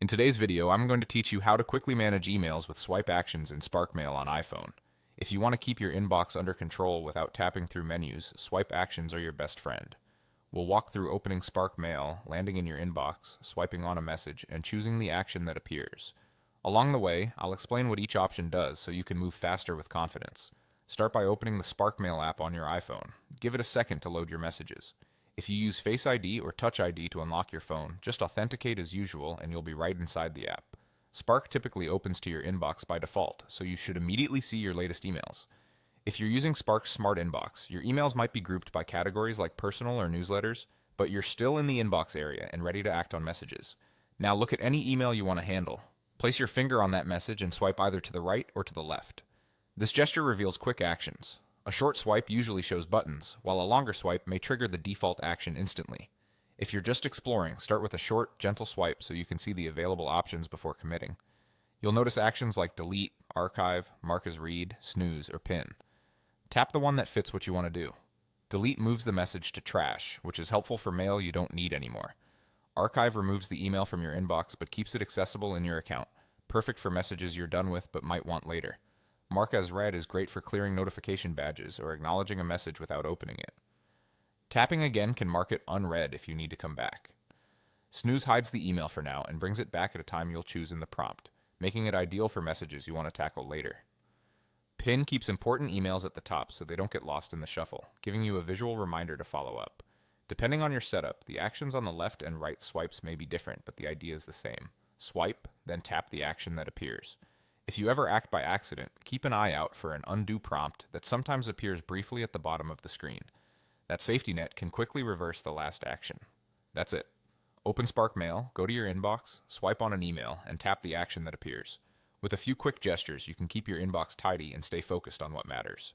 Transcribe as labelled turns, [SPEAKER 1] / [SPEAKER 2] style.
[SPEAKER 1] In today's video, I'm going to teach you how to quickly manage emails with swipe actions in Spark Mail on iPhone. If you want to keep your inbox under control without tapping through menus, swipe actions are your best friend. We'll walk through opening Spark Mail, landing in your inbox, swiping on a message, and choosing the action that appears. Along the way, I'll explain what each option does so you can move faster with confidence. Start by opening the Spark Mail app on your iPhone. Give it a second to load your messages. If you use Face ID or Touch ID to unlock your phone, just authenticate as usual and you'll be right inside the app. Spark typically opens to your inbox by default, so you should immediately see your latest emails. If you're using Spark's Smart Inbox, your emails might be grouped by categories like personal or newsletters, but you're still in the inbox area and ready to act on messages. Now look at any email you want to handle. Place your finger on that message and swipe either to the right or to the left. This gesture reveals quick actions. A short swipe usually shows buttons, while a longer swipe may trigger the default action instantly. If you're just exploring, start with a short, gentle swipe so you can see the available options before committing. You'll notice actions like delete, archive, mark as read, snooze, or pin. Tap the one that fits what you want to do. Delete moves the message to trash, which is helpful for mail you don't need anymore. Archive removes the email from your inbox but keeps it accessible in your account, perfect for messages you're done with but might want later. Mark as read is great for clearing notification badges or acknowledging a message without opening it. Tapping again can mark it unread if you need to come back. Snooze hides the email for now and brings it back at a time you'll choose in the prompt, making it ideal for messages you want to tackle later. Pin keeps important emails at the top so they don't get lost in the shuffle, giving you a visual reminder to follow up. Depending on your setup, the actions on the left and right swipes may be different, but the idea is the same. Swipe, then tap the action that appears. If you ever act by accident, keep an eye out for an undo prompt that sometimes appears briefly at the bottom of the screen. That safety net can quickly reverse the last action. That's it. Open Spark Mail, go to your inbox, swipe on an email, and tap the action that appears. With a few quick gestures, you can keep your inbox tidy and stay focused on what matters.